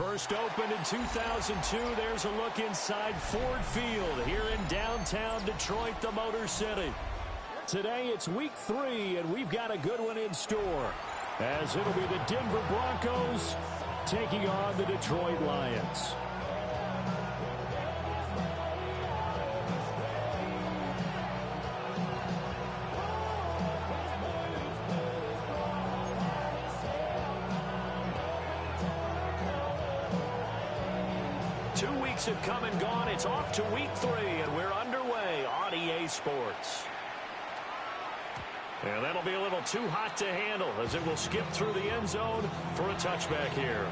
First opened in 2002, there's a look inside Ford Field here in downtown Detroit, the Motor City. Today it's week 3, and we've got a good one in store, as it'll be the Denver Broncos taking on the Detroit Lions. Have come and gone. It's off to week 3, and we're underway on EA Sports. And that'll be a little too hot to handle as it will skip through the end zone for a touchback here.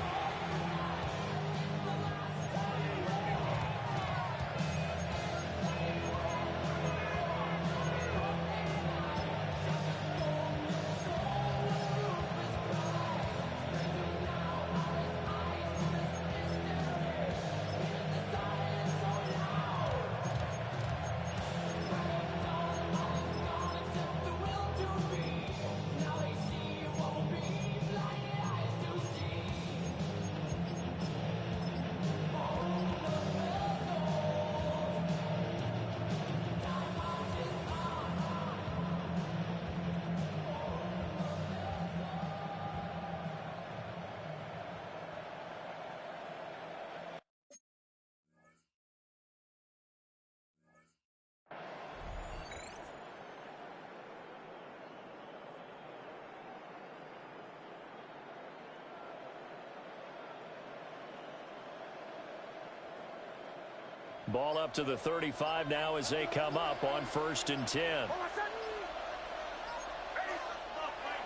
Ball up to the 35 now as they come up on 1st and 10.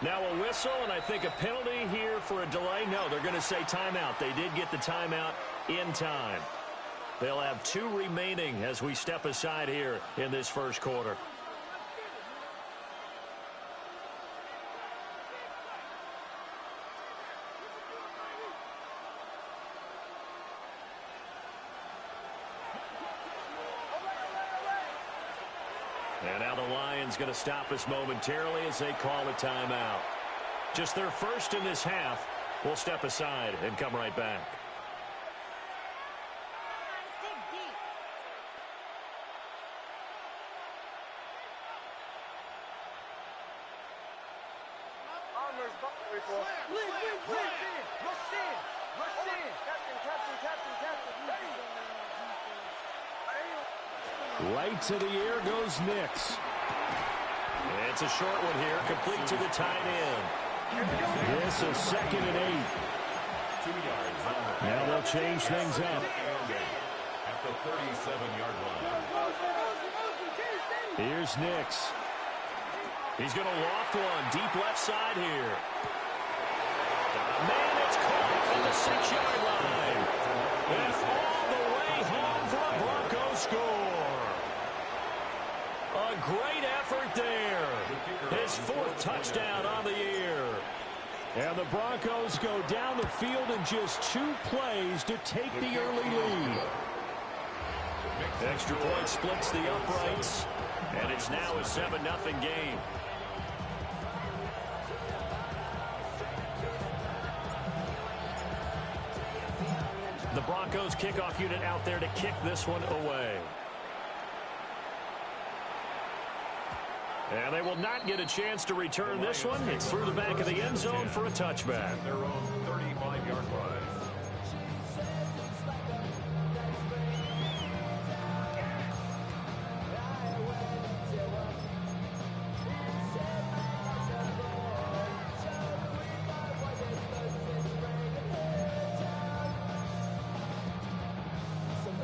Now a whistle, and I think a penalty here for a delay. No, they're going to say timeout. They did get the timeout in time. They'll have 2 remaining as we step aside here in this first quarter. And now the Lions going to stop us momentarily as they call a timeout. Just their first in this half. We'll step aside and come right back. Right to the air goes Nix. It's a short one here, complete to the tight end. This is 2nd and 8. Now they'll change things up. At the 37-yard line. Here's Nix. He's going to loft one deep left side here. Man, it's caught at the 6-yard line. And all the way home for a Broncos score. A great effort there. His 4th touchdown on the year. And the Broncos go down the field in just 2 plays to take the early lead. Extra point splits the uprights, and it's now a 7-0 game. The Broncos kickoff unit out there to kick this one away. And they will not get a chance to return this one. It's through the back of the end zone for a touchback. Their own 35-yard line.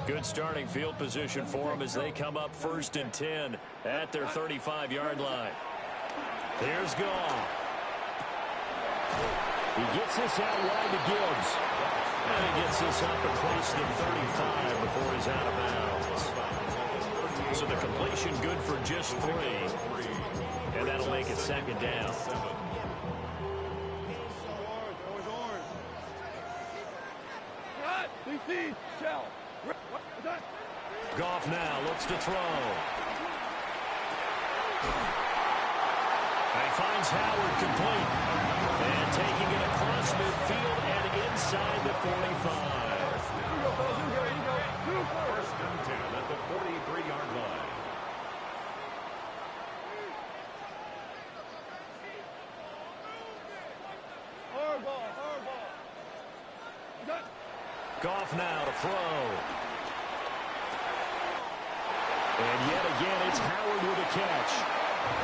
Good starting field position for them as they come up 1st and 10 at their 35-yard line. Here's Goff. He gets this out wide to Gibbs. And he gets this up across the 35 before he's out of bounds. So the completion good for just 3. And that'll make it 2nd down. Goff now looks to throw. And he finds Howard complete. And taking it across midfield and inside the 45. First and 10 at the 43-yard line. Goff now to throw. And yet again, it's Howard with a catch.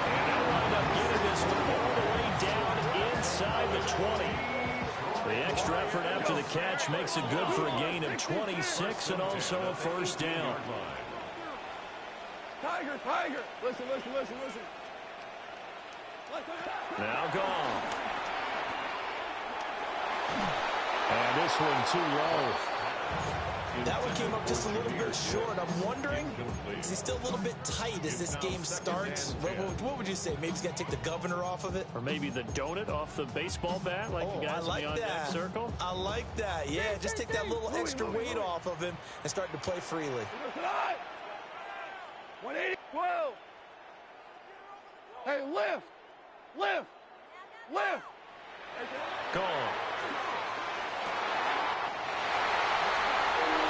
And they'll wind up getting this one all the way down inside the 20. The extra effort after the catch makes it good for a gain of 26 and also a first down. Tiger. Listen. Now Goff. And this one too low. That one came up just a little bit short. I'm wondering, is he still a little bit tight as this game starts? What would you say? Maybe he's got to take the governor off of it? Or maybe the donut off the baseball bat like the guys in the on-deck circle? I like that. Yeah, just take that little extra weight off of him and start to play freely. 180. 12. Hey, lift. Gone.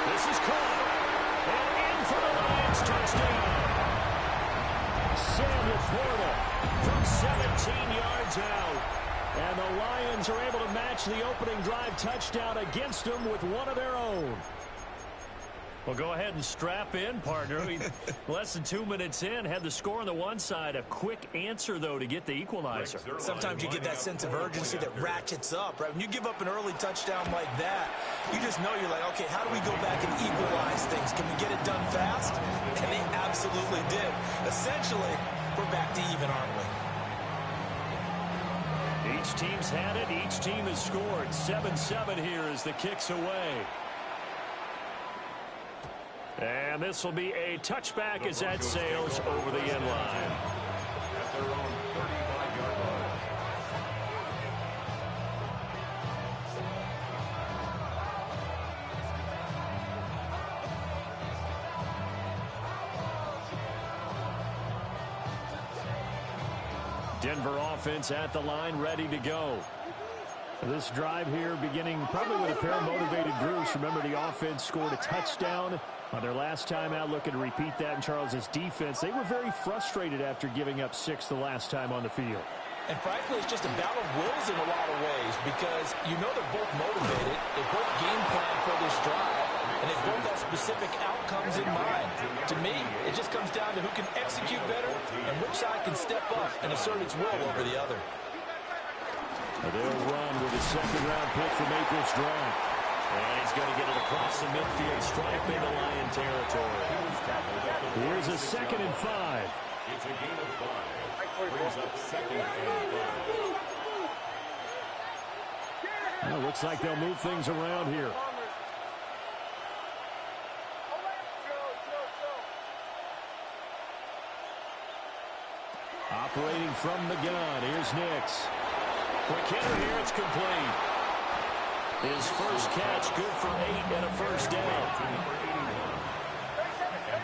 This is caught. And in for the Lions touchdown. Samuel Porter from 17 yards out. And the Lions are able to match the opening drive touchdown against them with one of their own. Well, go ahead and strap in, partner. Less than 2 minutes in, had the score on the one side. A quick answer, though, to get the equalizer. Sometimes you get that sense of urgency that ratchets up, right? When you give up an early touchdown like that, you just know you're like, okay, how do we go back and equalize things? Can we get it done fast? And they absolutely did. Essentially, we're back to even, aren't we? Each team's had it. Each team has scored. 7-7 here as the kick's away. And this will be a touchback as that sails over the end line. At their own 35-yard line. Denver offense at the line, ready to go. This drive here beginning probably with a pair of motivated groups. Remember, the offense scored a touchdown on their last time out, looking to repeat that in Charles's defense. They were very frustrated after giving up 6 the last time on the field. And frankly, it's just a battle of wills in a lot of ways because you know they're both motivated. They both game plan for this drive, and they both have specific outcomes in mind. To me, it just comes down to who can execute better and which side can step up and assert its will over the other. They'll run with a second-round pick from Akers Drive. And he's going to get it across the midfield stripe into Lion territory. Here's a 2nd and 5. It's a gain of 5. Brings up 2nd and 5. Well, looks like they'll move things around here. Operating from the gun, here's Nix. Quick hitter here, it's complete. His first catch, good for 8 and a first down. An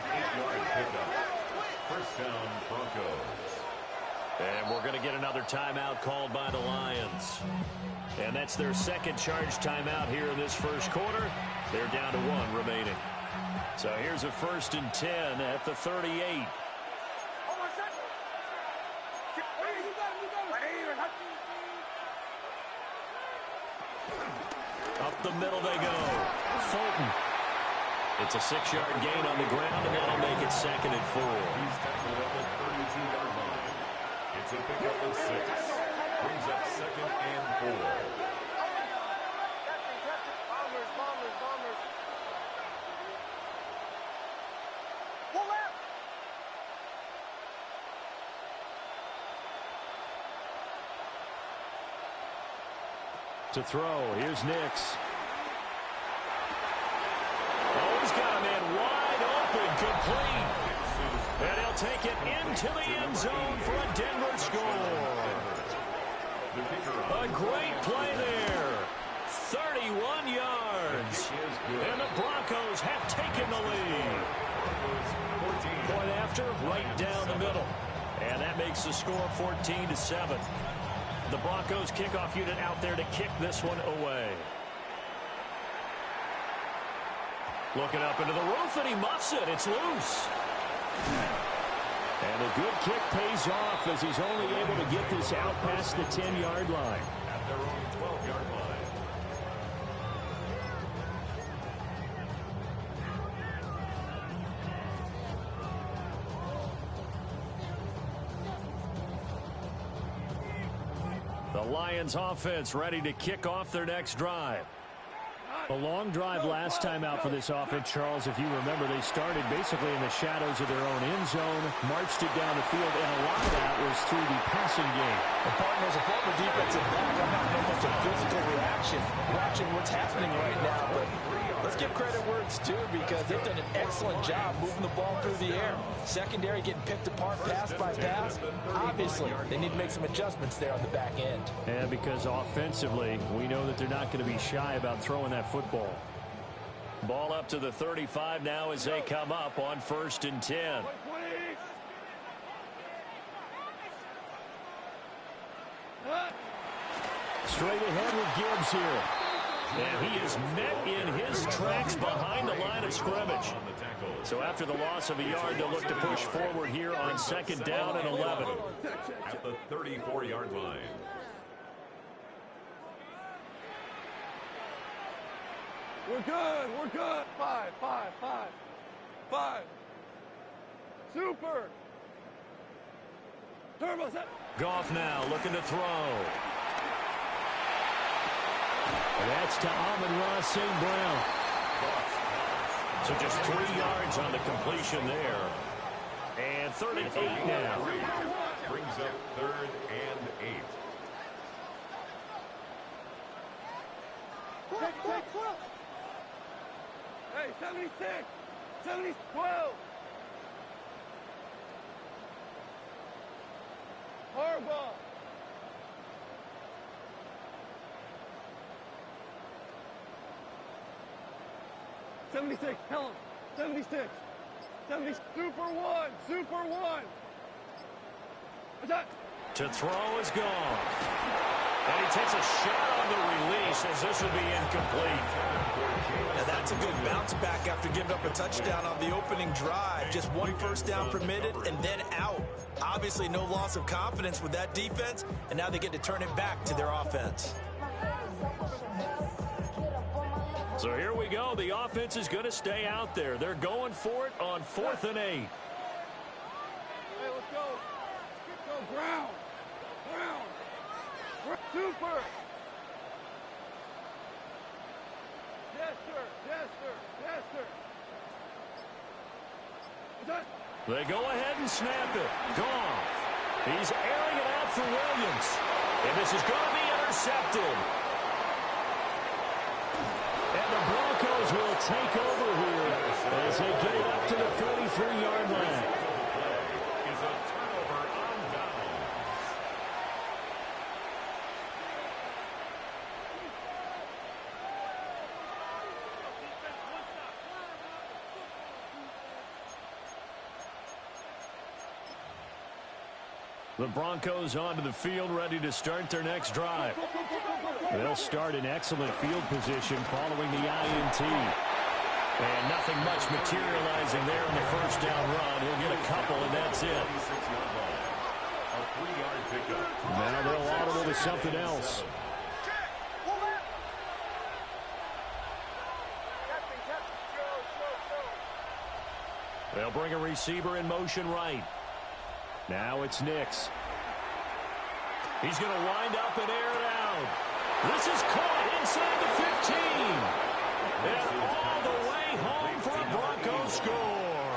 8-yard pickup. First down, Broncos. And we're going to get another timeout called by the Lions. And that's their second charge timeout here in this first quarter. They're down to 1 remaining. So here's a 1st and 10 at the 38. Up the middle they go. Fulton. It's a 6-yard gain on the ground, and that'll make it 2nd and 4. He's tackled at the 32-yard line. It's a pickup of 6. Brings up 2nd and 4. To throw, here's Nix. Oh, he's got a man wide open, complete. And he'll take it into the end zone for a Denver score. A great play there. 31 yards. And the Broncos have taken the lead. Point after, right down the middle. And that makes the score 14-7. The Broncos kickoff unit out there to kick this one away. Looking up into the roof, and he muffs it. It's loose. And a good kick pays off as he's only able to get this out past the 10-yard line. At their own 12-yard line. The Lions offense ready to kick off their next drive. A long drive last time out for this offense, Charles. If you remember, they started basically in the shadows of their own end zone, marched it down the field, and a lot of that was through the passing game. And partner, as a former defensive back, I'm not know much of physical reaction, watching what's happening right now. But let's give credit where it's due because they've done an excellent job moving the ball through the air. Secondary getting picked apart pass by pass. Obviously, they need to make some adjustments there on the back end. And because offensively, we know that they're not going to be shy about throwing that football. Ball up to the 35 now as they come up on 1st and 10. Straight ahead with Gibbs here. And he is met in his tracks behind the line of scrimmage. So after the loss of a yard, they'll look to push forward here on 2nd down and 11. At the 34-yard line. We're good. We're good. 5, 5, 5, 5. Super. Turbo set. Goff now looking to throw. And that's to Amon-Ra St. Brown. So just 3 yards on the completion there. And 3rd and 8 now. Brings up 3rd and 8. Hey, 76. 70, 12. Harbaugh. '76, tell him. 76. 70, Super 1. Super 1. What's that? To throw is gone. And he takes a shot on the release as this will be incomplete. Now that's a good bounce back after giving up a touchdown on the opening drive. Just 1 first down permitted and then out. Obviously no loss of confidence with that defense, and now they get to turn it back to their offense. So here we go. The offense is going to stay out there. They're going for it on 4th and 8. Hey, let's go. Let's go, Brown. Brown. Super. Yes, sir. Yes, sir. Yes, sir. What's that? They go ahead and snap it. Goff. He's airing it out for Williams. And this is going to be intercepted. And the Broncos will take over here as they get it up to the 43-yard line. Is a turnover on downs. The Broncos onto the field, ready to start their next drive. They'll start in excellent field position following the INT. And nothing much materializing there on the first down run. He'll get a couple, and that's it. A 3-yard pickup. Now they'll audible to something else. They'll bring a receiver in motion right. Now it's Nix. He's going to wind up and air it out. This is caught inside the 15. And all the way home for a Broncos score.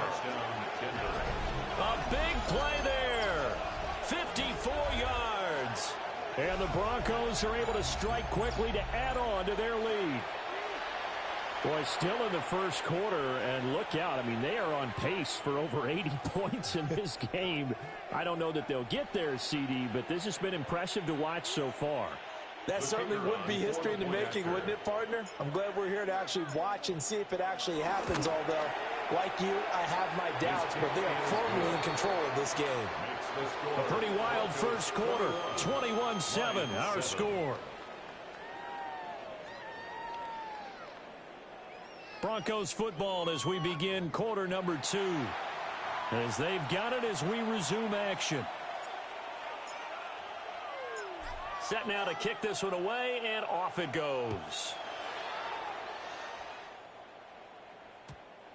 A big play there. 54 yards. And the Broncos are able to strike quickly to add on to their lead. Boy, still in the first quarter, and look out. I mean, they are on pace for over 80 points in this game. I don't know that they'll get there, CD, but this has been impressive to watch so far. That certainly would be history in the making, wouldn't it, partner? I'm glad we're here to actually watch and see if it actually happens, although, like you, I have my doubts, but they are firmly in control of this game. A pretty wild first quarter, 21-7, our score. Broncos football as we begin quarter number 2. As they've got it as we resume action. Set now to kick this one away, and off it goes.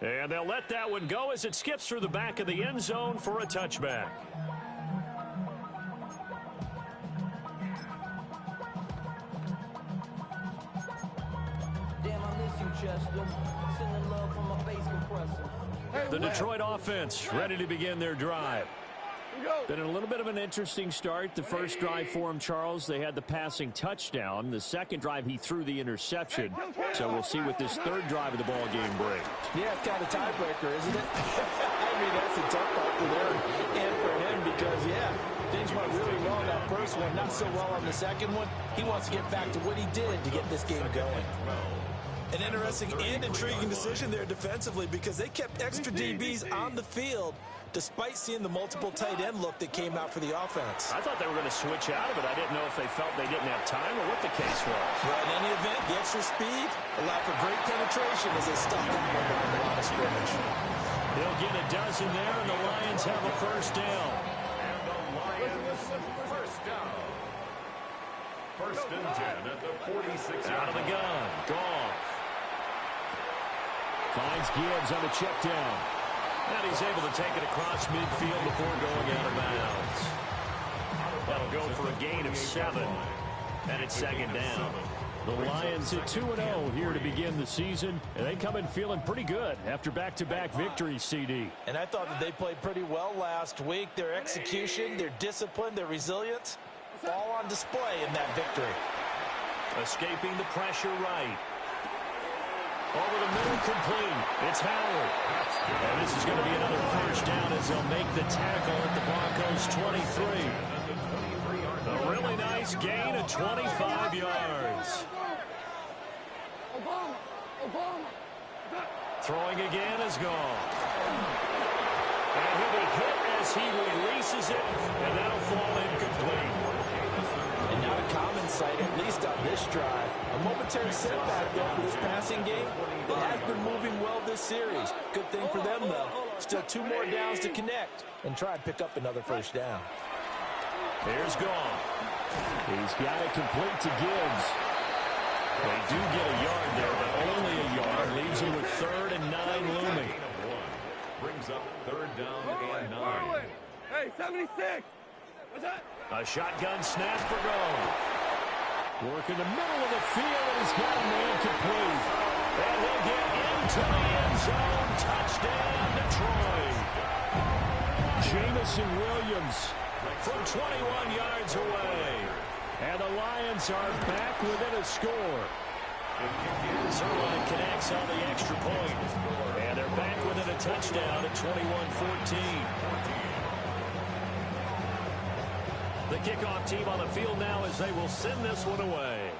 And they'll let that one go as it skips through the back of the end zone for a touchback. The Detroit offense ready to begin their drive. Been a little bit of an interesting start. The first drive for him, Charles, they had the passing touchdown. The second drive, he threw the interception. So we'll see what this third drive of the ball game brings. Yeah, it's kind of a tiebreaker, isn't it? I mean, that's the tough part for them and for him because, yeah, things went really well on that first one, not so well on the second one. He wants to get back to what he did to get this game going. An interesting and intriguing decision there defensively because they kept extra DBs on the field despite seeing the multiple tight end look that came out for the offense. I thought they were going to switch out of it. I didn't know if they felt they didn't have time or what the case was. Well, in any event, the extra speed allowed for great penetration as they stopped that one on the line of scrimmage. They'll get a dozen there, and the Lions have a first down. And the Lions first down. First and 10 at the 46. Out of the gun. Goff. Finds Gibbs on the check down. And he's able to take it across midfield before going out of bounds. That'll go for a gain of 7. And it's second down. The Lions at 2-0 here to begin the season. And they come in feeling pretty good after back-to-back victories, CD. And I thought that they played pretty well last week. Their execution, their discipline, their resilience, all on display in that victory. Escaping the pressure right. Over the middle, complete. It's Howard. And this is going to be another first down as they'll make the tackle at the Broncos' 23. A really nice gain of 25 yards. Throwing again is gone. And he'll be hit as he releases it, and that'll fall incomplete. And not a common sight, at least on this drive. A momentary setback, though, for this passing game that has been moving well this series. Good thing for them, though. Still 2 more downs to connect and try and pick up another first down. Here's Goff. He's got it complete to Gibbs. They do get a yard there, but only a yard. Leaves him with 3rd and 9 looming. Brings up 3rd down and 9. Hey, 76! What's that? A shotgun snap for Goff. Work in the middle of the field, and he's got a man complete. And he'll get into the end zone. Touchdown, Detroit. Jamison Williams from 21 yards away. And the Lions are back within a score. Zerline connects on the extra point. And they're back within a touchdown at 21-14. The kickoff team on the field now as they will send this one away.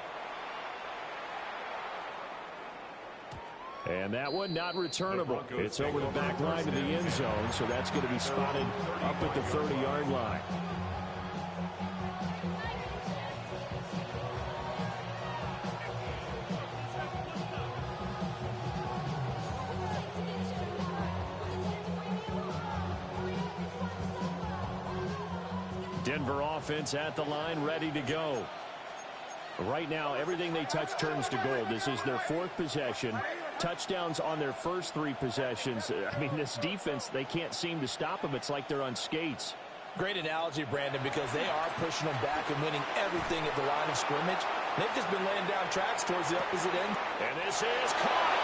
And that one not returnable. It's over the back line to the end zone, so that's going to be spotted up at the 30-yard line. Denver offense at the line, ready to go. Right now, everything they touch turns to gold. This is their 4th possession. Touchdowns on their first 3 possessions. I mean, this defense, they can't seem to stop them. It's like they're on skates. Great analogy, Brandon, because they are pushing them back and winning everything at the line of scrimmage. They've just been laying down tracks towards the opposite end. And this is caught.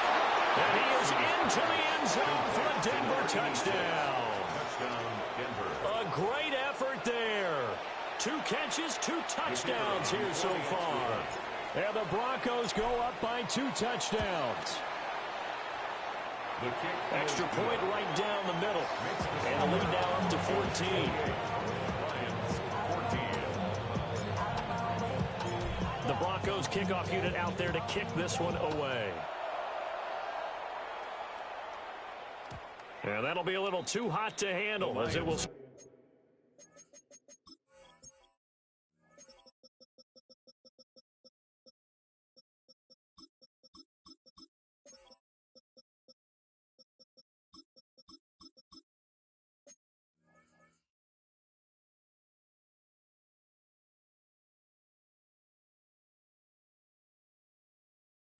And he is into the end zone for a Denver touchdown. Touchdown, Denver. A great effort there. 2 catches, 2 touchdowns here so far. And the Broncos go up by 2 touchdowns. The kick. Extra point right down the middle. And the lead now up to 14. Lions 14. The Broncos kickoff unit out there to kick this one away. And that'll be a little too hot to handle as it will...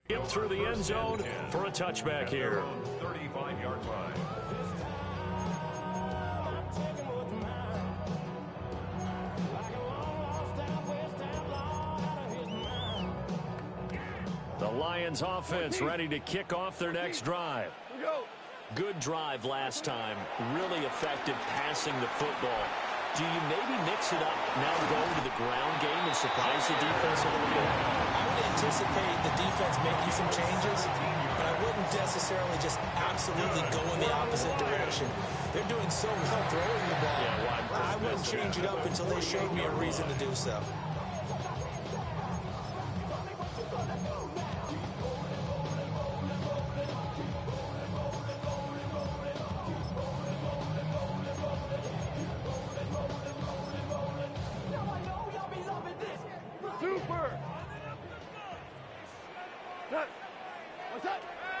Him through the end zone for a touchback here. 35-yard line. The Lions offense ready to kick off their next drive. Good drive last time. Really effective passing the football. Do you maybe mix it up now going to the ground game and surprise the defense a little bit? I would anticipate the defense making some changes, but I wouldn't necessarily just absolutely go in the opposite direction. They're doing so well throwing the ball. I wouldn't change it up until they showed me a reason to do so.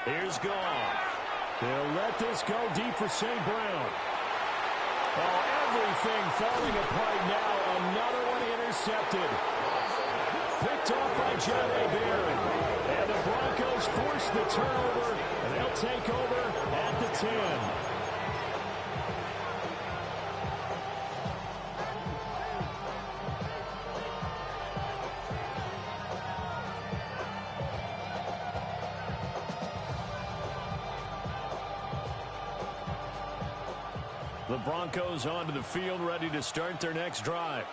Here's Goff. They'll let this go deep for St. Brown. Oh, everything falling apart now. Another one intercepted. Picked off by John A. Barron. And the Broncos force the turnover, and they'll take over at the 10. The Broncos onto the field, ready to start their next drive.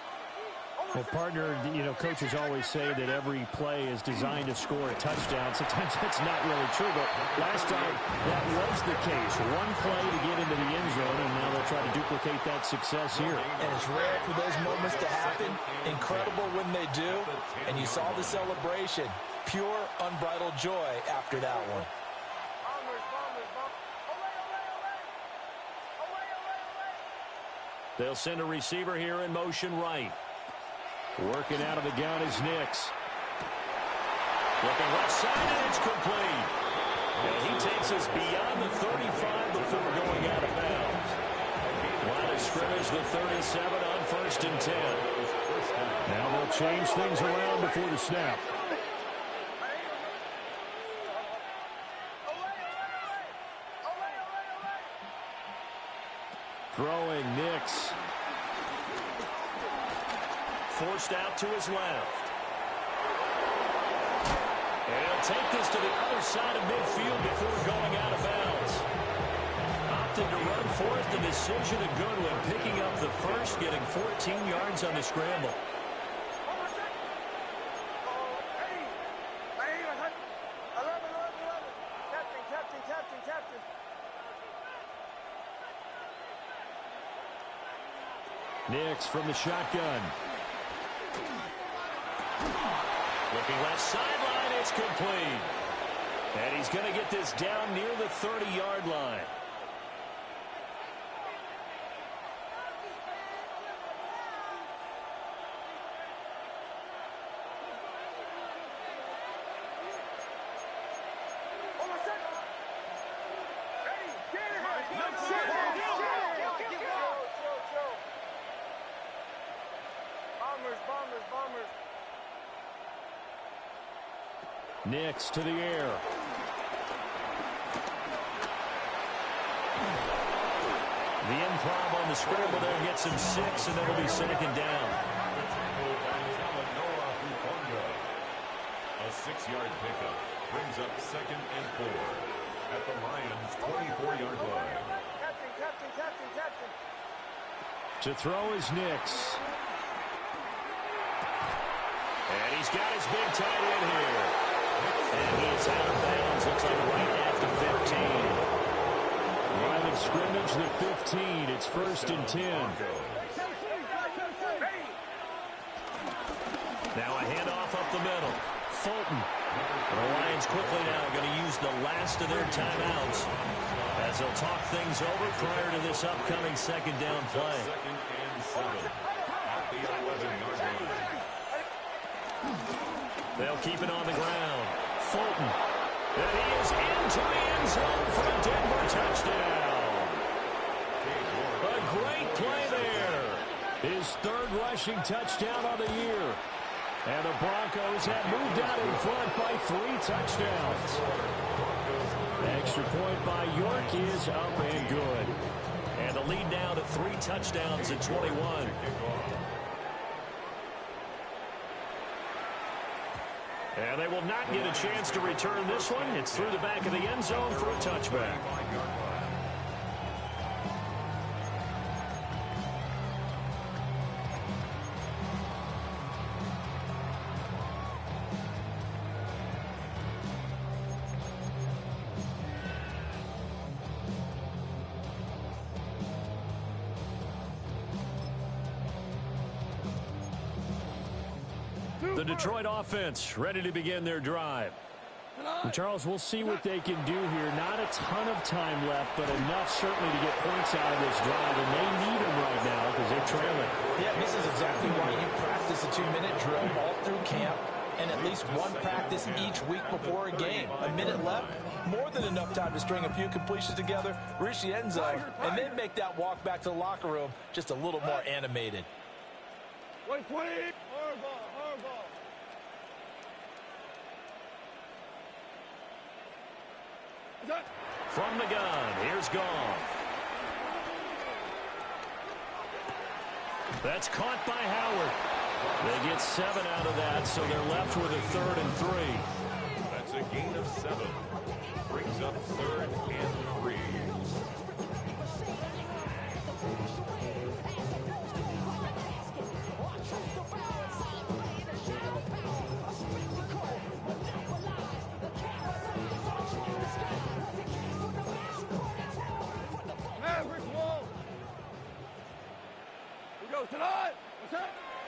Well, partner, coaches always say that every play is designed to score a touchdown. Sometimes that's not really true, but last time that was the case. One play to get into the end zone, and now they'll try to duplicate that success here. And it's rare for those moments to happen. Incredible when they do. And you saw the celebration. Pure, unbridled joy after that one. They'll send a receiver here in motion right. Working out of the gun is Nix. Looking left side, and it's complete. And he takes us beyond the 35 before going out of bounds. Line of scrimmage, the 37 on 1st and 10. Now they'll change things around before the snap. Throwing Nix. Forced out to his left. And he'll take this to the other side of midfield before going out of bounds. Opted to run for it. The decision a good one. Picking up the first, getting 14 yards on the scramble. Nix from the shotgun. Looking left sideline, it's complete. And he's going to get this down near the 30-yard line. Nix to the air. The improv on the scramble there gets him 6, and it'll be second down. A 6-yard pickup brings up 2nd and 4 at the Lions' 24-yard line. Captain. To throw is Nix. And he's got his big tight end here. And he's out of bounds. Looks like right at the 15. Line of scrimmage, the 15. It's 1st and 10. Now a handoff up the middle. Fulton. The Lions quickly now going to use the last of their timeouts as they'll talk things over prior to this upcoming second down play. 2nd and 7 at the 11-yard line. They'll keep it on the ground. Fulton. And he is into the end zone for a Denver touchdown. A great play there. His 3rd rushing touchdown of the year. And the Broncos have moved out in front by 3 touchdowns. Extra point by York is up and good. And the lead now to 3 touchdowns at 21. And they will not get a chance to return this one. It's through the back of the end zone for a touchback. The Detroit offense ready to begin their drive. And Charles, we'll see what they can do here. Not a ton of time left, but enough certainly to get points out of this drive, and they need them right now because they're trailing. Yeah, this is exactly why you practice a 2-minute drill all through camp and at least one practice each week before a game. A minute left, more than enough time to string a few completions together, reach the end zone, and then make that walk back to the locker room just a little more animated. 120. Horrible. From the gun, here's Goff. That's caught by Howard. They get 7 out of that, so they're left with a 3rd and 3. That's a gain of 7. Brings up 3rd and 3.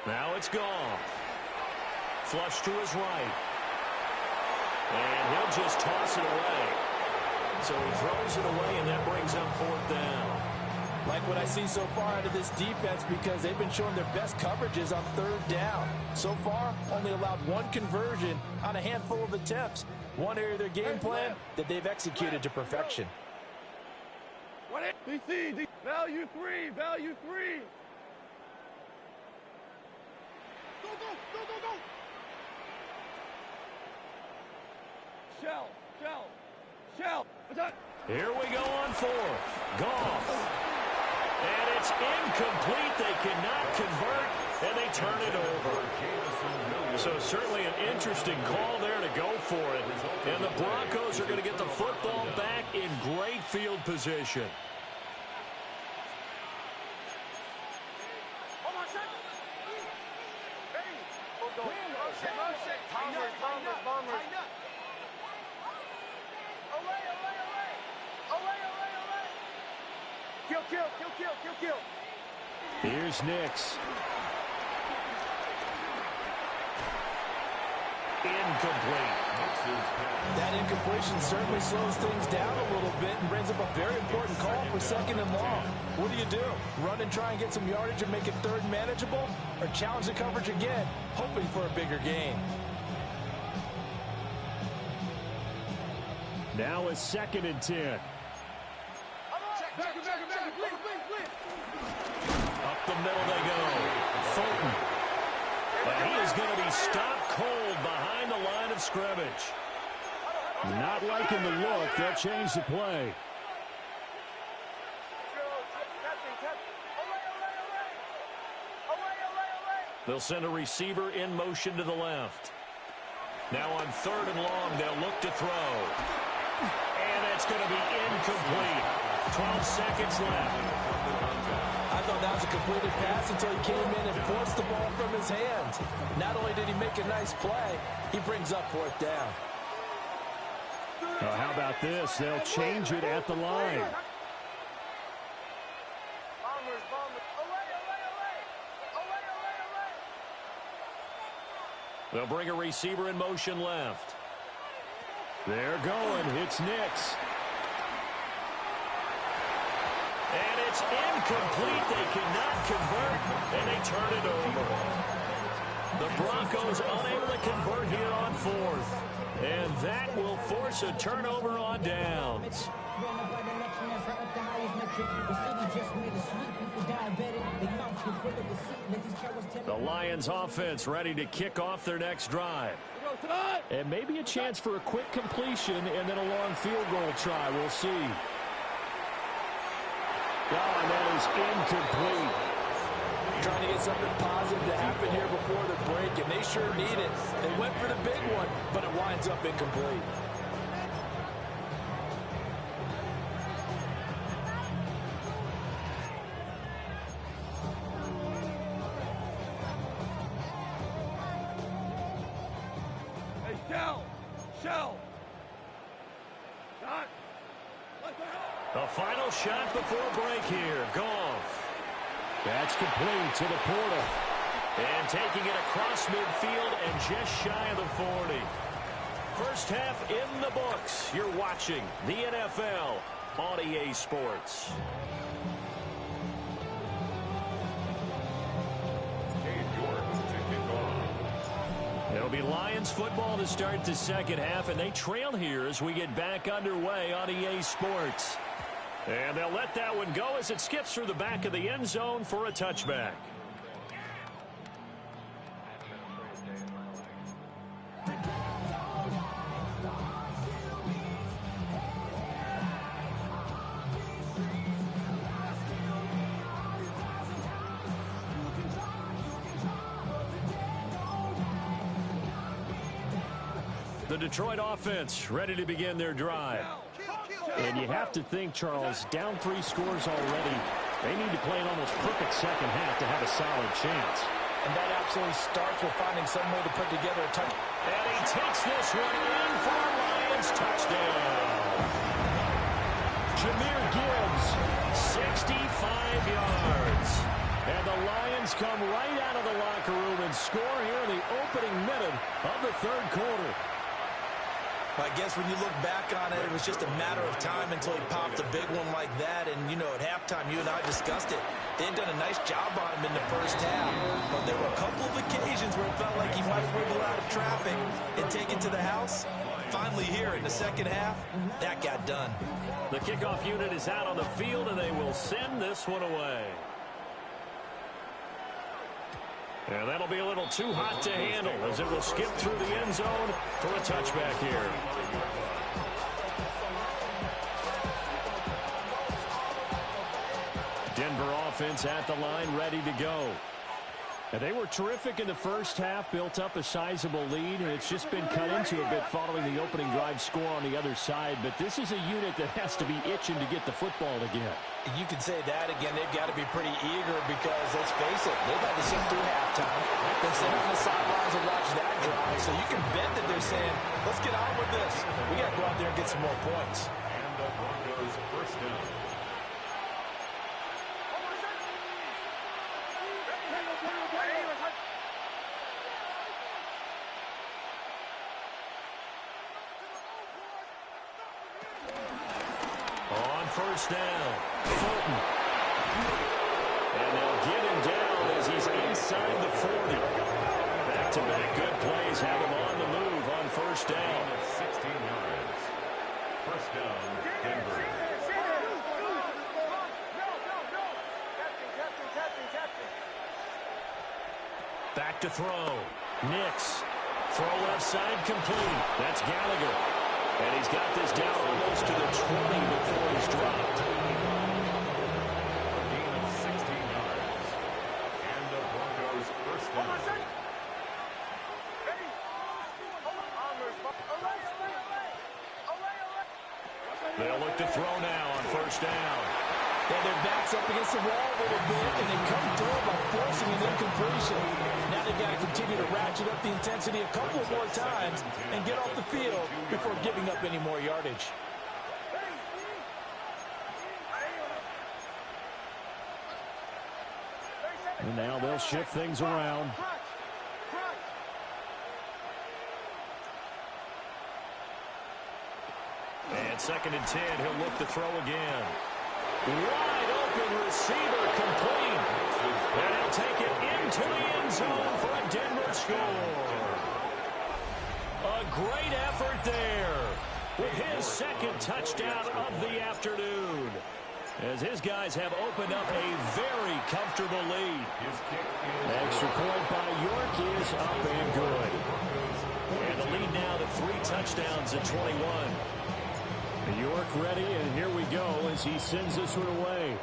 Now it's Goff. Flush to his right. And he'll just toss it away. So he throws it away, and that brings up 4th down. Like what I see so far out of this defense because they've been showing their best coverages on 3rd down. So far, only allowed 1 conversion on a handful of attempts. One area of their game plan that they've executed to perfection. DC, value 3. Shell. Here we go on 4th. Goff. And it's incomplete. They cannot convert, and they turn it over. So certainly an interesting call there to go for it. And the Broncos are going to get the football back in great field position. Kill. Here's Nix. Incomplete. That incompletion certainly slows things down a little bit and brings up a very important call for 2nd and long. What do? Run and try and get some yardage and make it 3rd manageable? Or challenge the coverage again, hoping for a bigger gain? Now it's 2nd and 10. Up the middle they go. Fulton. And he is going to be stopped cold behind the line of scrimmage. Not liking the look. They'll change the play. They'll send a receiver in motion to the left. Now on 3rd and long, they'll look to throw. And it's going to be incomplete. 12 seconds left. I thought that was a completed pass until he came in and forced the ball from his hands. Not only did he make a nice play, he brings up 4th down. How about this? They'll change it at the line. They'll bring a receiver in motion left. They're going. It's Nix. And it's incomplete. They cannot convert, and they turn it over. The Broncos unable to convert here on fourth. And that will force a turnover on downs. The Lions offense ready to kick off their next drive. And maybe a chance for a quick completion and then a long field goal try. We'll see. Oh, and that is incomplete. Trying to get something positive to happen here before the break, and they sure need it. They went for the big one, but it winds up incomplete. Hey, Shell. Shot. The final shot before break here. Goff. That's complete to the Portal. And taking it across midfield and just shy of the 40. First half in the books. You're watching the NFL on EA Sports. It'll be Lions football to start the second half, and they trail here as we get back underway on EA Sports. And they'll let that one go as it skips through the back of the end zone for a touchback. The Detroit offense ready to begin their drive. And you have to think, Charles, down 3 scores already. They need to play an almost perfect second half to have a solid chance. And that absolutely starts with finding some way to put together a touchdown. And he takes this one in for a Lions touchdown. Jahmyr Gibbs, 65 yards. And the Lions come right out of the locker room and score here in the opening minute of the third quarter. I guess when you look back on it, it was just a matter of time until he popped a big one like that. And, you know, at halftime, you and I discussed it. They had done a nice job on him in the first half. But there were a couple of occasions where it felt like he might wiggle out of traffic and take it to the house. Finally here in the second half, that got done. The kickoff unit is out on the field, and they will send this one away. And that'll be a little too hot to handle as it will skip through the end zone for a touchback here. Denver offense at the line, ready to go. And they were terrific in the first half, built up a sizable lead, and it's just been cut into a bit following the opening drive score on the other side. But this is a unit that has to be itching to get the football again. You can say that again. They've got to be pretty eager because, let's face it, they've had to sit through halftime, then sit on the sidelines and watch that drive. So you can bet that they're saying, let's get on with this. We got to go out there and get some more points. And the Broncos first down. First down, Fulton. And they'll get him down as he's inside the 40. Back-to-back good plays have him on the move on first down. 16 yards. First down, Denver. Back to throw. Nix. Throw left side complete. That's Gallagher. And he's got this down almost to the 20 before he's dropped. Gain of 16 yards. And the Broncos first down. They'll look to throw now on first down. Yeah, their back's up against the wall a little bit, and they come through by forcing an incompletion. Now they've got to continue to ratchet up the intensity a couple more times and get off the field before giving up any more yardage. And now they'll shift things around. And 2nd and 10, he'll look to throw again. Wide open receiver complete. And he'll take it into the end zone for a Denver score. A great effort there with his second touchdown of the afternoon, as his guys have opened up a very comfortable lead. Extra point by York is up and good. And the lead now to 3 touchdowns at 21. York ready, and here we go as he sends this one away.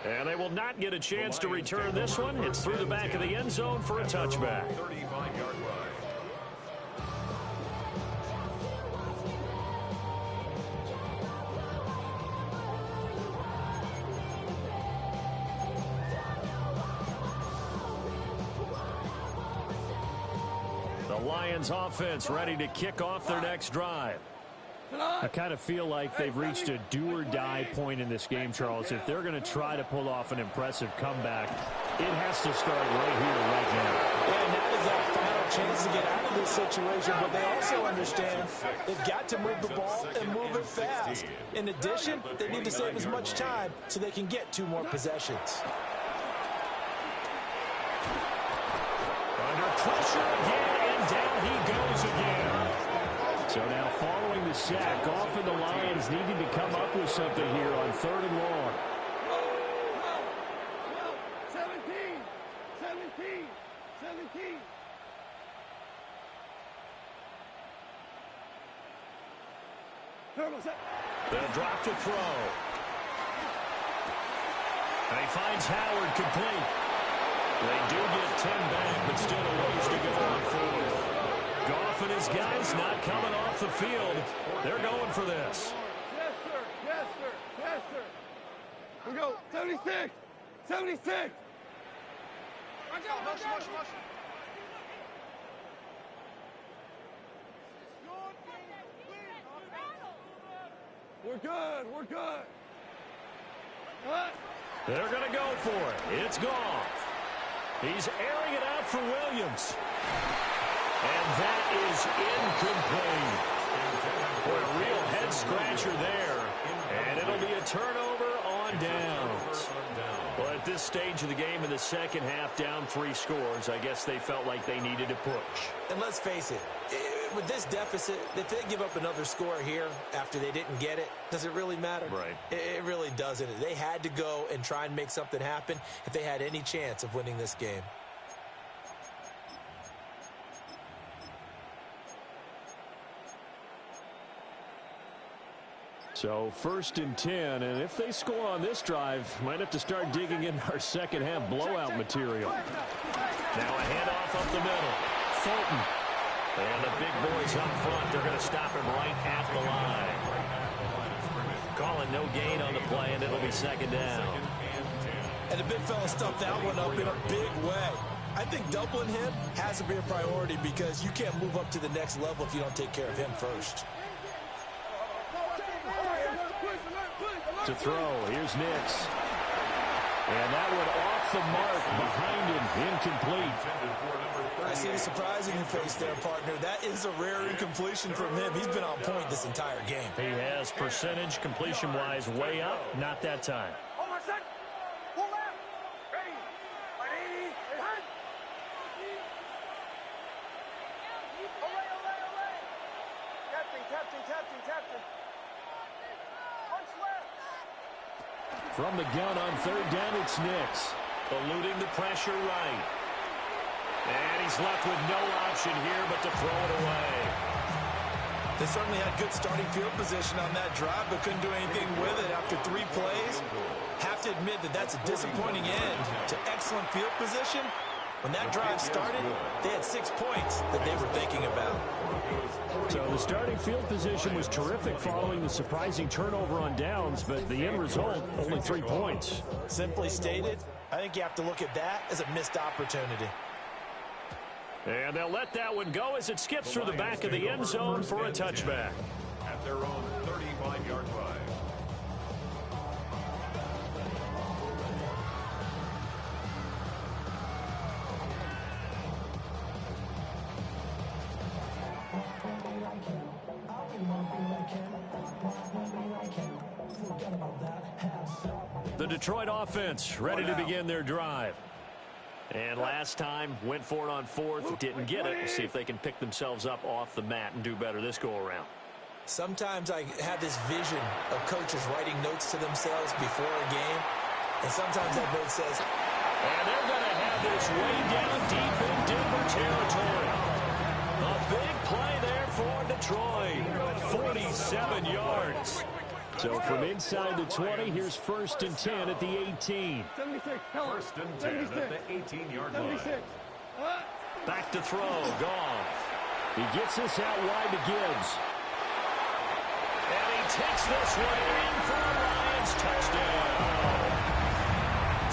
And they will not get a chance to return this one. It's through the back of the end zone for a touchback. 35-yard line. The Lions offense ready to kick off their next drive. I kind of feel like they've reached a do-or-die point in this game, Charles. If they're going to try to pull off an impressive comeback, it has to start right here, right now. Yeah, now is that final chance to get out of this situation, but they also understand they've got to move the ball and move it fast. In addition, they need to save as much time so they can get 2 more possessions. Under pressure again, and down he goes again. So now following the sack, often the Lions needing to come up with something here on 3rd and long. 17. They'll drop to throw. And he finds Howard complete. They do get 10 back, but still a ways to go on 4th. Goff and his guys not coming off the field. They're going for this. Yes, sir. Yes, sir. Yes, sir. We go. 76. 76. We're good. We're good. What? They're going to go for it. It's Goff. He's airing it out for Williams. And that is incomplete. Boy, a real head-scratcher there. And it'll be a turnover on downs. Well, at this stage of the game in the second half, down 3 scores, I guess they felt like they needed to push. And let's face it, with this deficit, if they give up another score here after they didn't get it, does it really matter? Right. It really doesn't. They had to go and try and make something happen if they had any chance of winning this game. So 1st and 10, and if they score on this drive, might have to start digging in our second half blowout material. Now a handoff up the middle. Fulton. And the big boys up front, they're going to stop him right at the line. Calling no gain on the play, and it'll be 2nd down. And the big fella stuffed that one up in a big way. I think doubling him has to be a priority because you can't move up to the next level if you don't take care of him first. To throw, here's Nix. And that one off the mark behind him, incomplete. I see the surprise in your face there, partner. That is a rare incompletion from him. He's been on point this entire game. He has percentage completion-wise way up, not that time. From the gun on 3rd down, it's Nix. Eluding the pressure right. And he's left with no option here but to throw it away. They certainly had good starting field position on that drive, but couldn't do anything with it after 3 plays. Have to admit that that's a disappointing end to excellent field position. When that drive started, they had 6 points that they were thinking about. So the starting field position was terrific following the surprising turnover on downs, but the end result, only 3 points. Simply stated, I think you have to look at that as a missed opportunity. And they'll let that one go as it skips through the back of the end zone for a touchback. At their own 35-yard line. The Detroit offense ready to begin their drive. And last time, went for it on fourth, didn't get it. We'll see if they can pick themselves up off the mat and do better this go-around. Sometimes I have this vision of coaches writing notes to themselves before a game, and sometimes that note says, and they're going to have this way down deep in Denver territory. A big play there for Detroit. 47 yards. So from inside the 20, here's 1st and 10 at the 18. 76. First and 10 at the 18-yard line. 76. Back to throw. Goff. He gets this out wide to Gibbs. And he takes this one in for a Lions touchdown.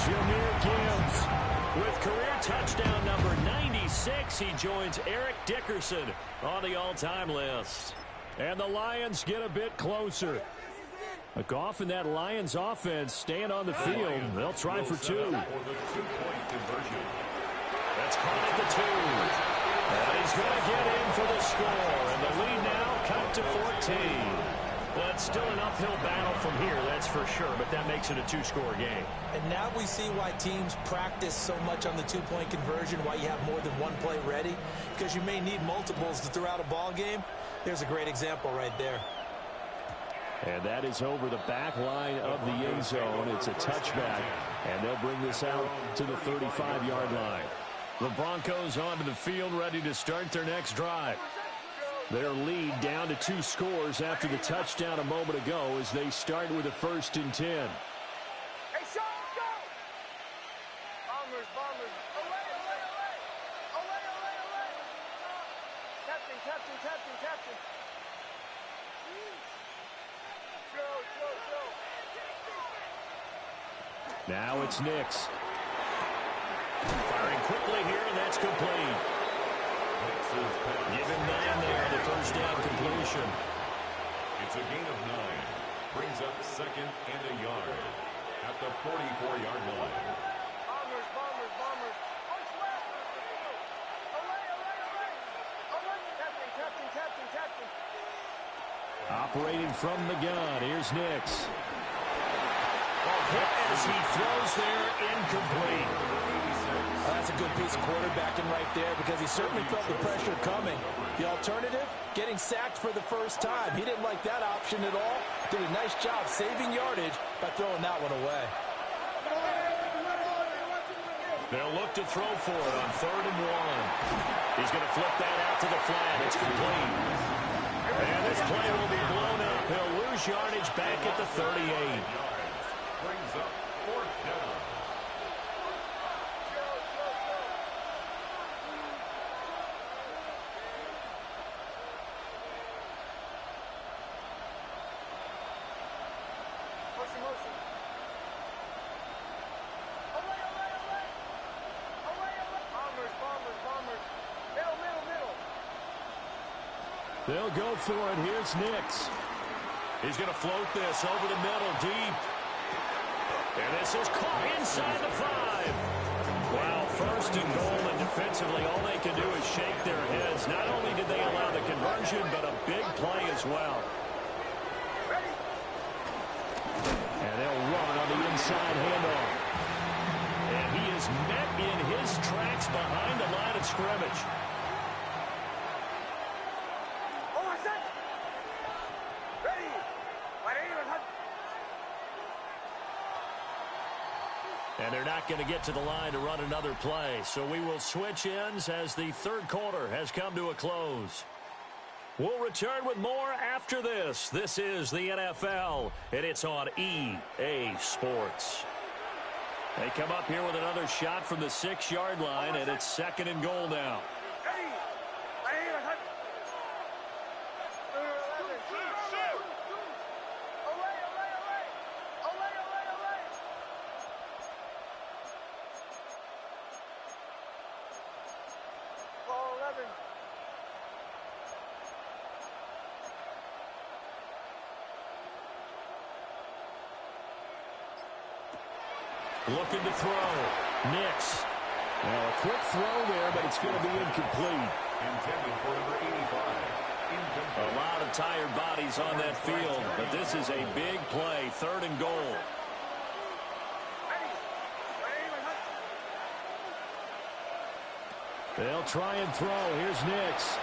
Jahmyr Gibbs with career touchdown number 96. He joins Eric Dickerson on the all-time list. And the Lions get a bit closer. Goff and that Lions offense staying on the field. They'll try for two. For the two-point conversion. That's caught at the 2. And he's going to get in for the score. And the lead now cut to 14. Well, it's still an uphill battle from here, that's for sure, but that makes it a two-score game. and now we see why teams practice so much on the two-point conversion, why you have more than one play ready, because you may need multiples to throw out a ball game. There's a great example right there. And that is over the back line of the end zone. It's a touchback, and they'll bring this out to the 35-yard line. The Broncos onto the field, ready to start their next drive. Their lead down to 2 scores after the touchdown a moment ago as they start with a 1st and 10. Hey, Sean, go! Bombers, bombers. Away, away, away! Away, away, away! Captain, captain, captain, captain. Go, go, go. Now it's Nix. Firing quickly here, and that's complete. Give him 9 there, the first down completion. It's a gain of 9. Brings up 2nd and a yard at the 44-yard line. Bombers, bombers, bombers. Punch left. Away, away, away. Away. Captain, captain, captain, captain. Operating from the gun, here's Nix. Hit as he throws there, incomplete. That's a good piece of quarterbacking right there because he certainly felt the pressure coming. The alternative, getting sacked for the first time. He didn't like that option at all. Did a nice job saving yardage by throwing that one away. They'll look to throw for it on 3rd and 1. He's going to flip that out to the flat. It's complete. And this play will be blown up. He'll lose yardage back at the 38. Brings up 4th down. Motion, motion. Away, away, away. Away, away. Bombers, bombers, bombers. Middle, middle, middle. They'll go for it. Here's Nix. He's going to float this over the middle, deep. And this is caught inside the 5. Wow, 1st and goal, and defensively, all they can do is shake their heads. Not only did they allow the conversion, but a big play as well. Ready. And they'll run on the inside handoff. And he is met in his tracks behind the line of scrimmage. Oh, I said. Ready. And they're not going to get to the line to run another play. So we will switch ends as the 3rd quarter has come to a close. We'll return with more after this. This is the NFL, and it's on EA Sports. They come up here with another shot from the 6-yard line, and it's 2nd and goal now. Ready. Away, away, away. Away, away, away. Ball 11. Looking to throw. Nix. Now a quick throw there, but it's going to be incomplete. Intended for number 85. Incomplete. A lot of tired bodies on that field, but this is a big play, 3rd and goal. Ready. Ready, They'll try and throw. Here's Nix.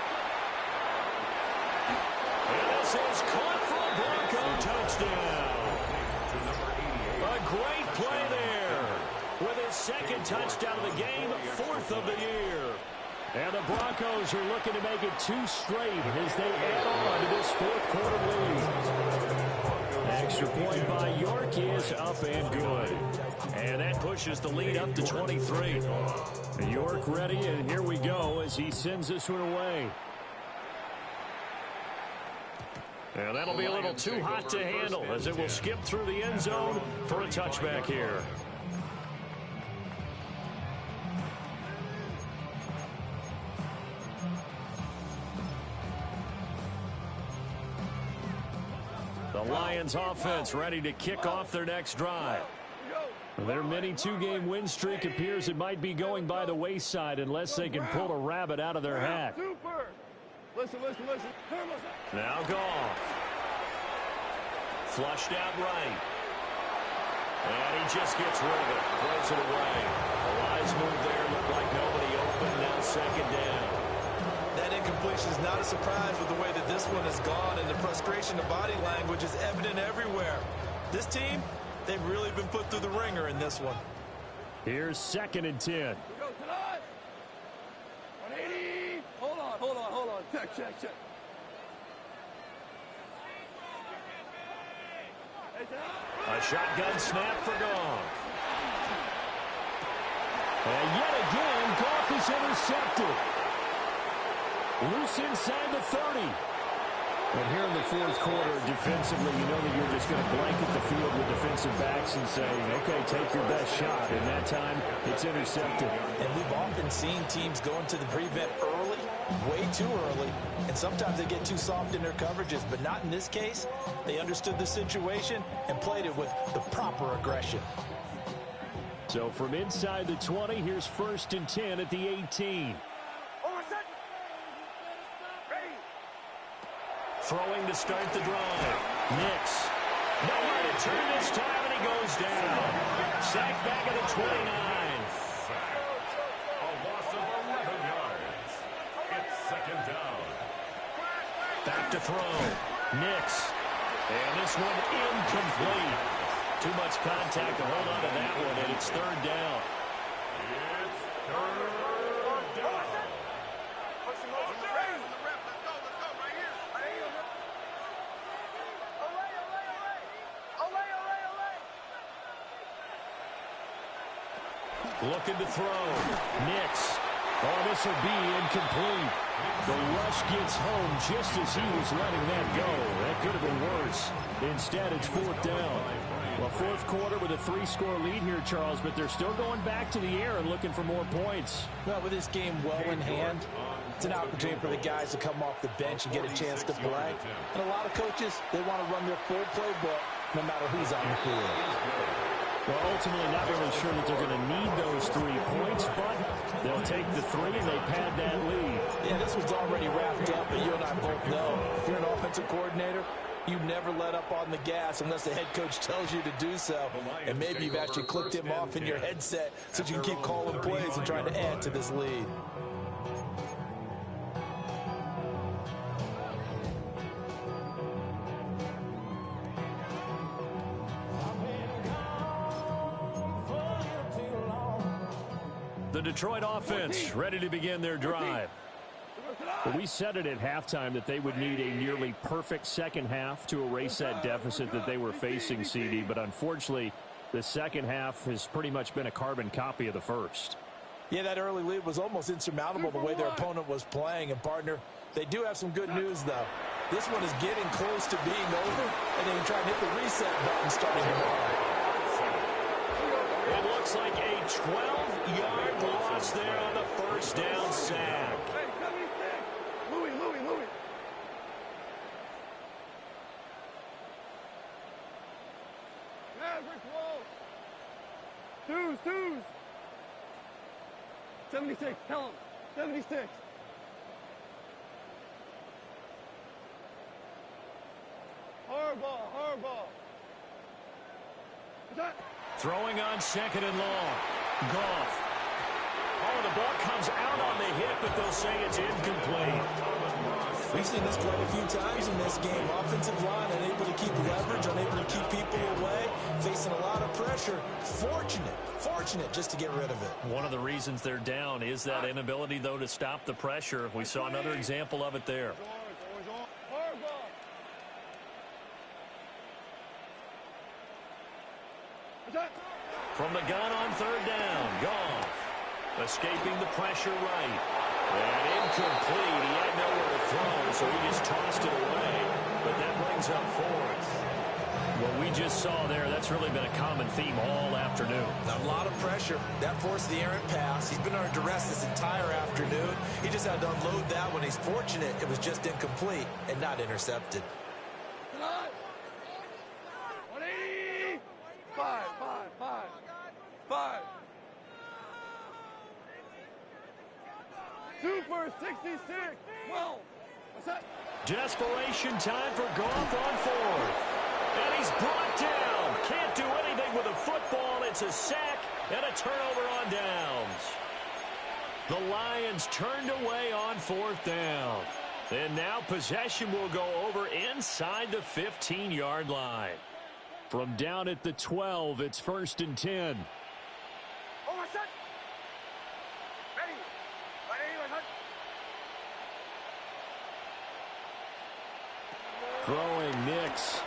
And this is caught for a Bronco touchdown. A great play there. With his second touchdown of the game, fourth of the year. And the Broncos are looking to make it 2 straight as they add on to this fourth quarter lead. Extra point by York is up and good. And that pushes the lead up to 23. York ready, and here we go as he sends this one away. And that'll be a little too hot to handle as it will skip through the end zone for a touchback here. The Lions offense ready to kick off their next drive. Their mini 2-game win streak appears it might be going by the wayside unless they can pull a rabbit out of their hat. Listen. Now Goff. Flushed out right. And he just gets rid of it. Throws it away. A wise move there. Looked like nobody open. Now second down. That incompletion is not a surprise with the way that this one has gone, and the frustration of body language is evident everywhere. This team, they've really been put through the ringer in this one. Here's 2nd and 10. We go tonight. 180. Hold on. Check. A shotgun snap for Goff. And yet again, Goff is intercepted. Loose inside the 30. And here in the fourth quarter, defensively, you know that you're just going to blanket the field with defensive backs and say, okay, take your best shot. And that time, it's intercepted. And we've often seen teams go into the prevent early, way too early, and sometimes they get too soft in their coverages, but not in this case. They understood the situation and played it with the proper aggression. So from inside the 20, here's 1st and 10 at the 18. Throwing to start the drive. Nix. Nowhere to turn this time, and he goes down. Sacked back at the 29. A loss of 11 yards. It's second down. Back to throw. Nix. And this one incomplete. Too much contact to hold on to that one, and it's 3rd down. It's third down. Looking to throw. Nix. Oh, this will be incomplete. The rush gets home just as he was letting that go. That could have been worse. Instead, it's 4th down. Well, fourth quarter with a 3-score lead here, Charles, but they're still going back to the air and looking for more points. Well, with this game well in hand, it's an opportunity for the guys to come off the bench and get a chance to play. And a lot of coaches, they want to run their full playbook no matter who's on the field. Well, ultimately, not really sure that they're going to need those 3 points, but they'll take the 3 and they pad that lead. Yeah, this was already wrapped up, but you and I both know if you're an offensive coordinator, you never let up on the gas unless the head coach tells you to do so. And maybe you've actually clicked him off in your headset so you can keep calling plays and trying to add to this lead. The Detroit offense ready to begin their drive. But we said it at halftime that they would need a nearly perfect second half to erase that deficit that they were facing, CD. But unfortunately, the second half has pretty much been a carbon copy of the first. Yeah, that early lead was almost insurmountable the way their opponent was playing. And, partner, they do have some good news, though. This one is getting close to being over, and they can try and hit the reset button starting tomorrow. It looks like a 12-yard loss there on the first down sack. Hey, 76. Louis. Maverick wall. Twos. 76, tell him. 76. Hardball. Throwing on 2nd and long. Goff. Oh, the ball comes out on the hit, but they'll say it's incomplete. We've seen this quite a few times in this game. Offensive line unable to keep leverage, unable to keep people away, facing a lot of pressure. Fortunate just to get rid of it. One of the reasons they're down is that inability, though, to stop the pressure. We saw another example of it there. From the gun on third down, Goff escaping the pressure right. And incomplete. He had nowhere to throw, so he just tossed it away. But that brings up fourth. What we just saw there, that's really been a common theme all afternoon. A lot of pressure. That forced the errant pass. He's been under duress this entire afternoon. He just had to unload that one. He's fortunate it was just incomplete and not intercepted. 180. 5. 2 for 66. Well, what's that? Desperation time for Goff on fourth. And he's brought down. Can't do anything with a football. It's a sack and a turnover on downs. The Lions turned away on fourth down. And now possession will go over inside the 15-yard line. From down at the 12, it's 1st and 10. Oh, my son. Ready, my son. Throwing Nix.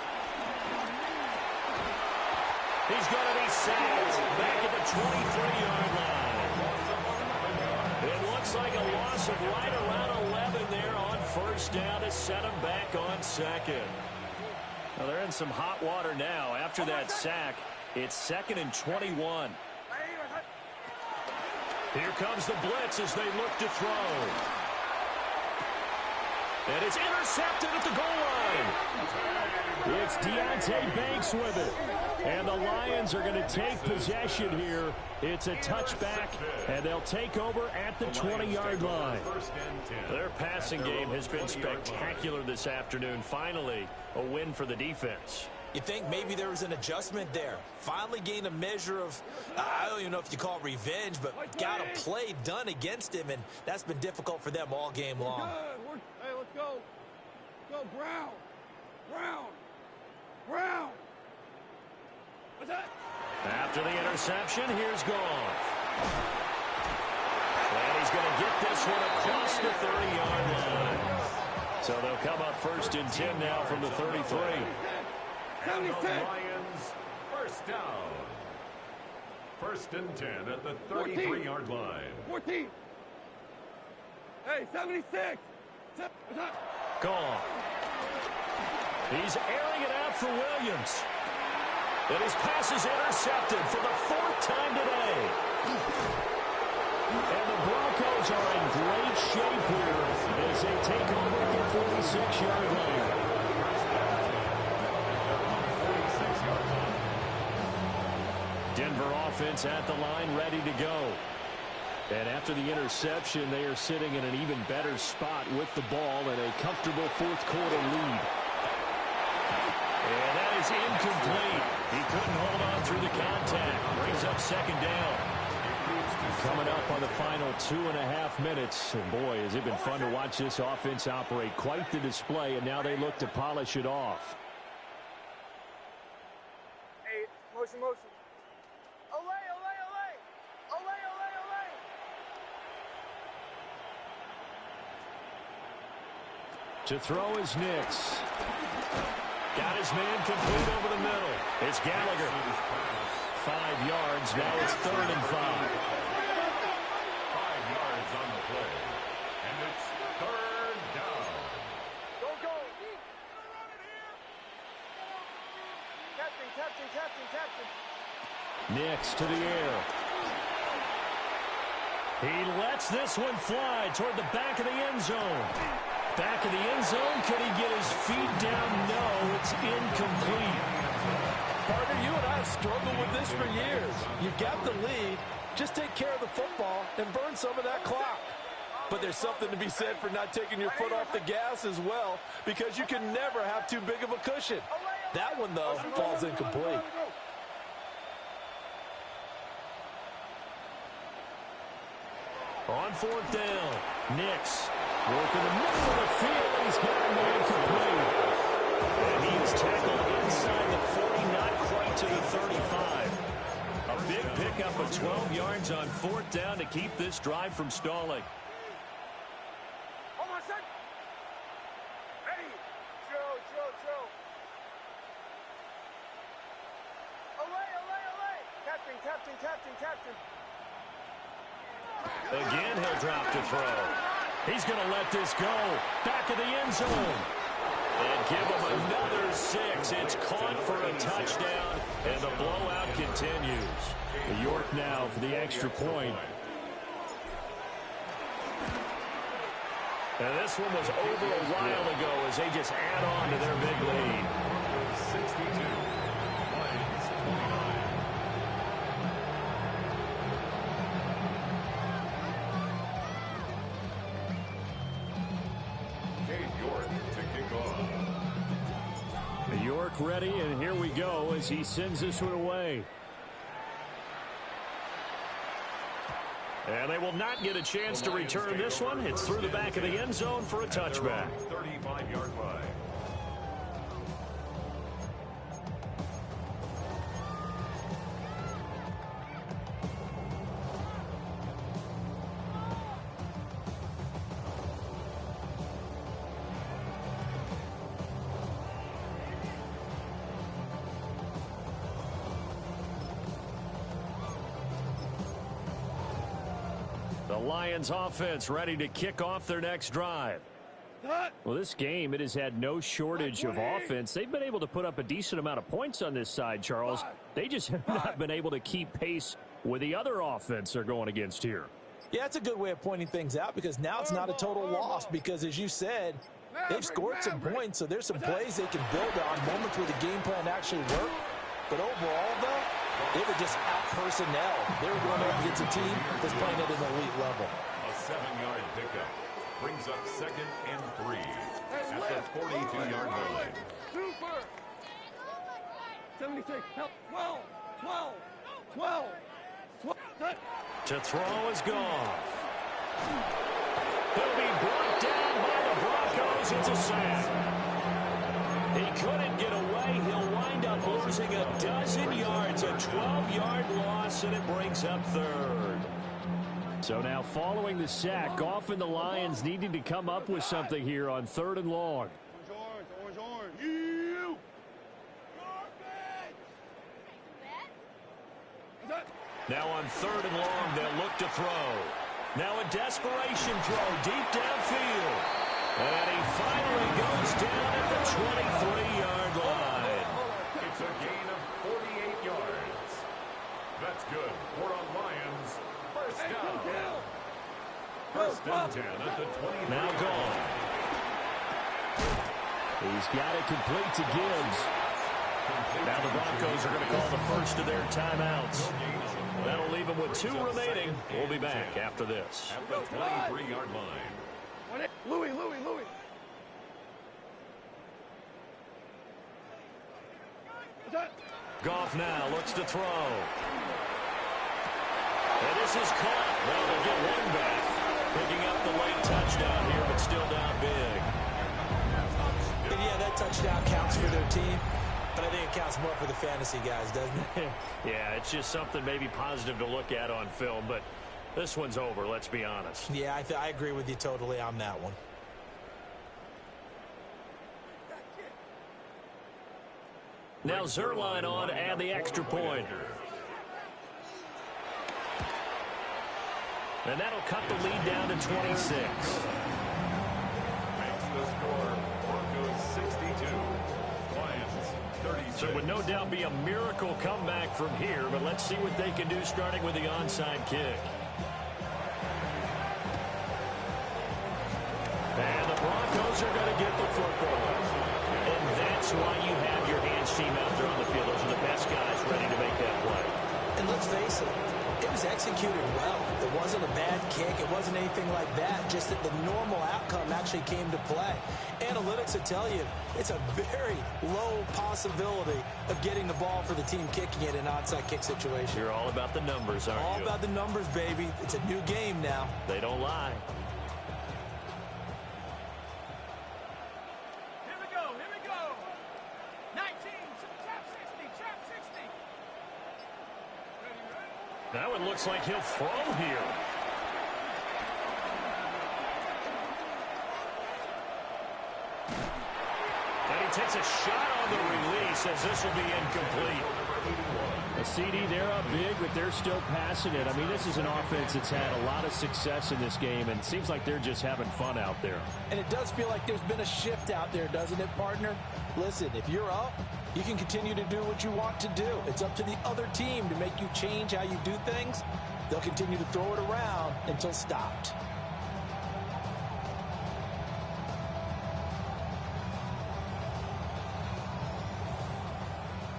He's going to be sacked back at the 23-yard line. It looks like a loss of right around 11 there on first down to set him back on second. Well, they're in some hot water now. After that sack, it's 2nd and 21. Here comes the blitz as they look to throw. And it's intercepted at the goal line. It's Deonte Banks with it. And the Lions are going to take possession here. It's a touchback, and they'll take over at the 20-yard line. Their passing game has been spectacular this afternoon. Finally, a win for the defense. You think maybe there was an adjustment there. Finally gained a measure of, I don't even know if you call it revenge, but got a play done against him, and that's been difficult for them all game long. Hey, let's go. Go, Brown. What's that? After the interception, here's Goff. And he's going to get this one across the 30-yard line. So they'll come up 1st and 10 now from the 33. And the Lions, first down. 1st and 10 at the 33-yard line. 14. Hey, 76. What's that? Goff. He's airing it out for Williams. And his pass is intercepted for the 4th time today. And the Broncos are in great shape here as they take over at the 46-yard line. Denver offense at the line, ready to go. And after the interception, they are sitting in an even better spot with the ball and a comfortable 4th quarter lead. And that is incomplete. He couldn't hold on through the contact. Brings up 2nd down. Coming up on the final 2.5 minutes. And boy, has it been fun to watch this offense operate. Quite the display, and now they look to polish it off. Hey, motion. Olay. To throw is Nix. Got his man complete over the middle. It's Gallagher. 5 yards. Now it's 3rd and 5. 5 yards on the play. And it's 3rd down. Go. Captain. Nix to the air. He lets this one fly toward the back of the end zone. Back of the end zone. Could he get his feet down? No, it's incomplete. Partner, you and I have struggled with this for years. You've got the lead. Just take care of the football and burn some of that clock. But there's something to be said for not taking your foot off the gas as well, because you can never have too big of a cushion. That one, though, falls incomplete. On fourth down, Nix working the middle of the field. He's got a man complete. And he is tackled inside the 40, not quite to the 35. A big pickup of 12 yards on fourth down to keep this drive from stalling. Hold on a sec. Hey, Joe. Olay. Captain. Again, he'll drop to throw. He's going to let this go. Back of the end zone. And give him another 6. It's caught for a touchdown, and the blowout continues. York now for the extra point. And this one was over a while ago as they just add on to their big lead. 62. Lions 29. York ready, and here we go as he sends this one away. And they will not get a chance to return this one. It's through the back of the end zone for a touchback. 35-yard line. The Lions offense ready to kick off their next drive. Well, this game, it has had no shortage of offense. They've been able to put up a decent amount of points on this side, Charles. They just have not been able to keep pace with the other offense they're going against here. Yeah, that's a good way of pointing things out because now it's not a total loss because, as you said, they've scored some points, so there's some plays they can build on, moments where the game plan actually worked. But overall, though, they were just out-personnel. They were going up against a team that's playing at an elite level. A 7-yard pickup brings up 2nd and 3 at the 42-yard line. Super. 76. Help. 12. To throw is Goff. He'll be brought down by the Broncos. It's a sack. He couldn't get away. He'll wind up losing a dozen yards. A 12-yard loss, and it brings up third. So now following the sack, Goff and the Lions needing to come up with something here on 3rd and long. Orange. You. Now on 3rd and long, they'll look to throw. Now a desperation throw deep downfield. And he finally goes down at the 23-yard line. It's a gain of 48 yards. That's good for a Lions first down. First and 10 at the 23. Now gone. He's got it complete to Gibbs. Now the Broncos are going to call the first of their timeouts. That'll leave them with 2 remaining. We'll be back after this. At the 23-yard line. Louis. Goff now looks to throw. And this is caught. Well, they'll get one back. Picking up the late touchdown here, but still down big. And yeah, that touchdown counts for their team, but I think it counts more for the fantasy guys, doesn't it? Yeah, it's just something maybe positive to look at on film, but this one's over, let's be honest. Yeah, I agree with you totally on that one. Now Zuerlein on to add the extra point. And that'll cut the lead down to 26. Makes the score Broncos 62. Lions 36. So it would no doubt be a miracle comeback from here, but let's see what they can do starting with the onside kick. And the Broncos are going to get the football. And that's why you have your hands team out there on the field. Those are the best guys ready to make that play. And let's face it, it was executed well. It wasn't a bad kick. It wasn't anything like that, just that the normal outcome actually came to play. Analytics will tell you it's a very low possibility of getting the ball for the team kicking it in an onside kick situation. You're all about the numbers, aren't you? All about the numbers, baby. It's a new game now. They don't lie. Here we go. 19, trap 60, trap 60. Ready? That one looks like he'll throw here. And he takes a shot on the release as this will be incomplete. A CD, they're up big, but they're still passing it. I mean, this is an offense that's had a lot of success in this game, and it seems like they're just having fun out there. And it does feel like there's been a shift out there, doesn't it, partner? Listen, if you're up, you can continue to do what you want to do. It's up to the other team to make you change how you do things. They'll continue to throw it around until stopped.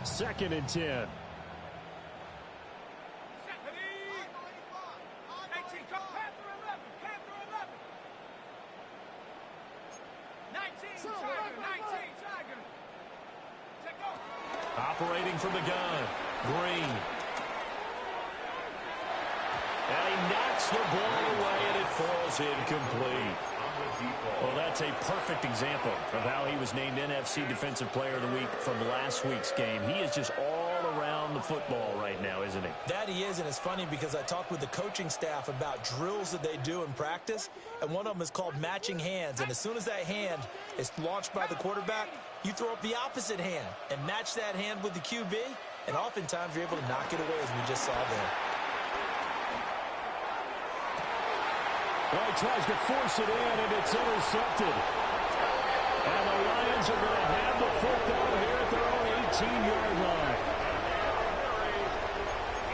Second and 10. 18, come Panther 11, Panther 11. 19, Tiger. Take off. Operating from the gun, Green. And he knocks the ball away, and it falls incomplete. Well, that's a perfect example of how he was named NFC Defensive Player of the Week from last week's game. He is just all around the football right now, isn't he? That he is, and it's funny because I talked with the coaching staff about drills that they do in practice, and one of them is called matching hands. And as soon as that hand is launched by the quarterback, you throw up the opposite hand and match that hand with the QB, and oftentimes you're able to knock it away, as we just saw there. Well, he tries to force it in, and it's intercepted. And the Lions are going to have the football here at their own 18-yard line.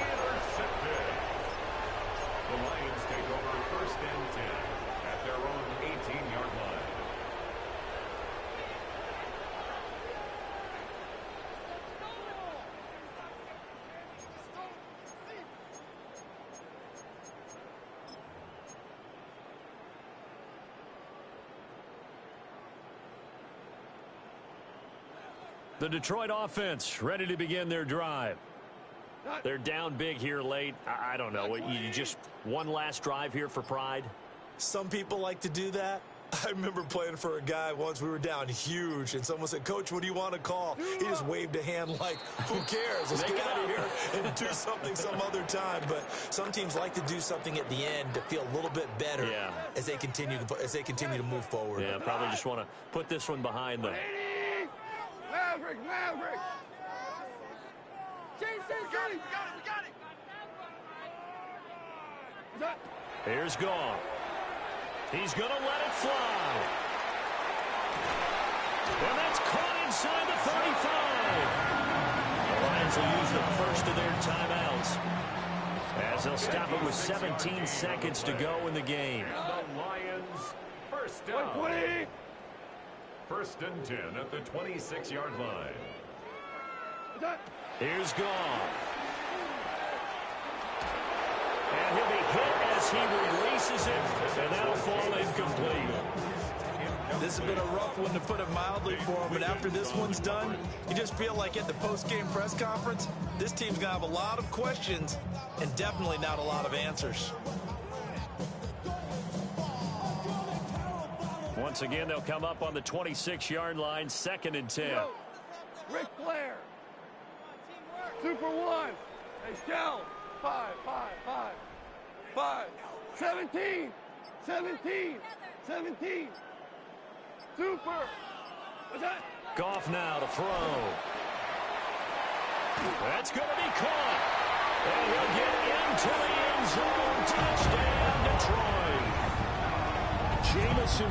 Intercepted. The Lions take over first and 10 at their own 18-yard line. The Detroit offense ready to begin their drive. They're down big here late. I don't know. You just one last drive here for pride? Some people like to do that. I remember playing for a guy once. We were down huge, and someone said, "Coach, what do you want to call?" He just waved a hand like, who cares? Let's get out of here and do something some other time. But some teams like to do something at the end to feel a little bit better as they continue to move forward. Yeah, probably just want to put this one behind them. Maverick. JC, got him. Here's Goff. He's going to let it fly. And that's caught inside the 35. The Lions will use the first of their timeouts as they'll stop it with 17 seconds to go in the game. And the Lions first down. 120. First and 10 at the 26-yard line. Here's Goff. And he'll be hit as he releases it, and that'll fall incomplete. This has been a rough one, to put it mildly, for him, but after this one's done, you just feel like at the post-game press conference, this team's going to have a lot of questions and definitely not a lot of answers. Once again, they'll come up on the 26-yard line, second and 10. Ric Flair. Super one. Hey, Shell. 5. 17. Super. What's that? Goff now to throw. That's going to be caught. And he'll get into the end zone. Touchdown, Detroit. Jameson